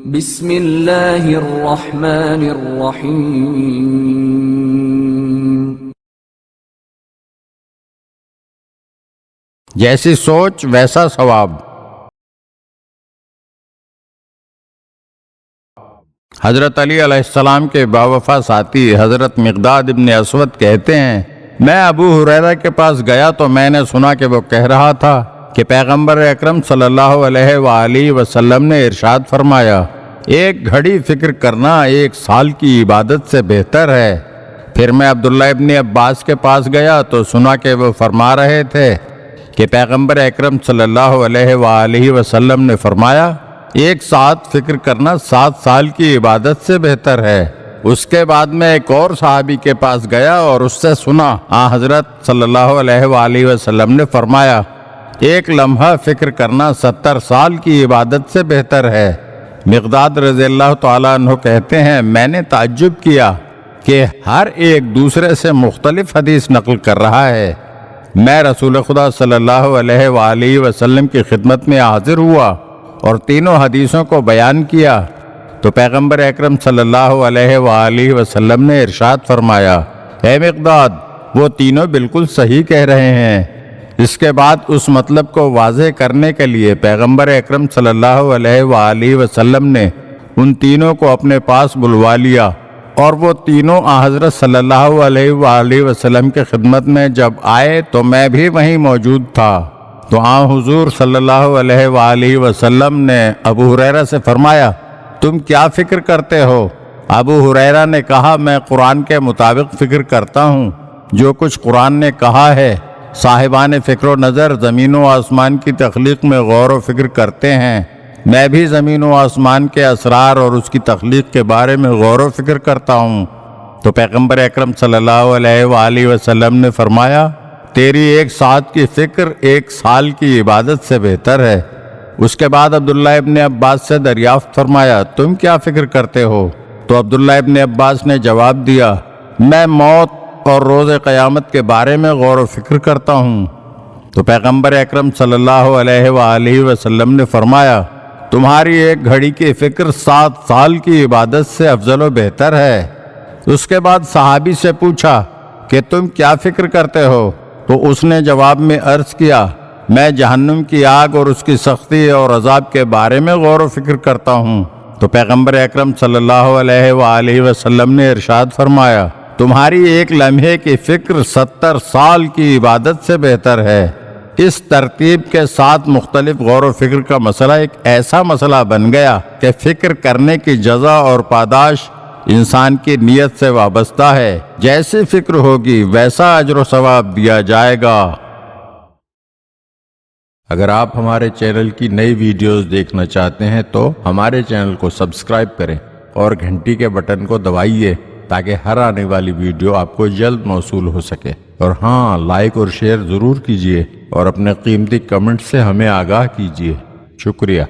بسم اللہ الرحمن الرحیم۔ جیسی سوچ ویسا ثواب۔ حضرت علی علیہ السلام کے باوفا ساتھی حضرت مقداد ابن اسود کہتے ہیں، میں ابو ہریرہ کے پاس گیا تو میں نے سنا کہ وہ کہہ رہا تھا کہ پیغمبر اکرم صلی اللہ علیہ وآلہ وسلم نے ارشاد فرمایا، ایک گھڑی فکر کرنا 1 سال کی عبادت سے بہتر ہے۔ پھر میں عبداللہ ابن عباس کے پاس گیا تو سنا کہ وہ فرما رہے تھے کہ پیغمبر اکرم صلی اللہ علیہ وآلہ وسلم نے فرمایا، 1 ساعت فکر کرنا 7 سال کی عبادت سے بہتر ہے۔ اس کے بعد میں ایک اور صحابی کے پاس گیا اور اس سے سنا حضرت صلی اللہ علیہ وآلہ وسلم نے فرمایا، 1 لمحہ فکر کرنا 70 سال کی عبادت سے بہتر ہے۔ مقداد رضی اللہ تعالیٰ عنہ کہتے ہیں، میں نے تعجب کیا کہ ہر ایک دوسرے سے مختلف حدیث نقل کر رہا ہے۔ میں رسول خدا صلی اللہ علیہ وآلہ وسلم کی خدمت میں حاضر ہوا اور تینوں حدیثوں کو بیان کیا تو پیغمبر اکرم صلی اللہ علیہ وآلہ وسلم نے ارشاد فرمایا، اے مقداد، وہ تینوں بالکل صحیح کہہ رہے ہیں۔ اس کے بعد اس مطلب کو واضح کرنے کے لیے پیغمبر اکرم صلی اللہ علیہ وآلہ وسلم نے ان تینوں کو اپنے پاس بلوا لیا، اور وہ تینوں حضرت صلی اللہ علیہ وآلہ وسلم کی خدمت میں جب آئے تو میں بھی وہیں موجود تھا۔ تو حضور صلی اللہ علیہ وآلہ وسلم نے ابو ہریرہ سے فرمایا، تم کیا فکر کرتے ہو؟ ابو ہریرہ نے کہا، میں قرآن کے مطابق فکر کرتا ہوں، جو کچھ قرآن نے کہا ہے۔ صاحبان فکر و نظر زمین و آسمان کی تخلیق میں غور و فکر کرتے ہیں، میں بھی زمین و آسمان کے اسرار اور اس کی تخلیق کے بارے میں غور و فکر کرتا ہوں۔ تو پیغمبر اکرم صلی اللہ علیہ وآلہ وسلم نے فرمایا، تیری 1 ساعت کی فکر 1 سال کی عبادت سے بہتر ہے۔ اس کے بعد عبداللہ ابن عباس سے دریافت فرمایا، تم کیا فکر کرتے ہو؟ تو عبداللہ ابن عباس نے جواب دیا، میں موت اور روز قیامت کے بارے میں غور و فکر کرتا ہوں۔ تو پیغمبر اکرم صلی اللہ علیہ وآلہ وسلم نے فرمایا، تمہاری 1 گھڑی کی فکر 7 سال کی عبادت سے افضل و بہتر ہے۔ اس کے بعد صحابی سے پوچھا کہ تم کیا فکر کرتے ہو؟ تو اس نے جواب میں عرض کیا، میں جہنم کی آگ اور اس کی سختی اور عذاب کے بارے میں غور و فکر کرتا ہوں۔ تو پیغمبر اکرم صلی اللہ علیہ وآلہ وسلم نے ارشاد فرمایا، تمہاری 1 لمحے کی فکر 70 سال کی عبادت سے بہتر ہے۔ اس ترتیب کے ساتھ مختلف غور و فکر کا مسئلہ ایک ایسا مسئلہ بن گیا کہ فکر کرنے کی جزا اور پاداش انسان کی نیت سے وابستہ ہے، جیسی فکر ہوگی ویسا اجر و ثواب دیا جائے گا۔ اگر آپ ہمارے چینل کی نئی ویڈیوز دیکھنا چاہتے ہیں تو ہمارے چینل کو سبسکرائب کریں اور گھنٹی کے بٹن کو دبائیے تاکہ ہر آنے والی ویڈیو آپ کو جلد موصول ہو سکے، اور ہاں، لائک اور شیئر ضرور کیجیے اور اپنے قیمتی کمنٹ سے ہمیں آگاہ کیجیے۔ شکریہ۔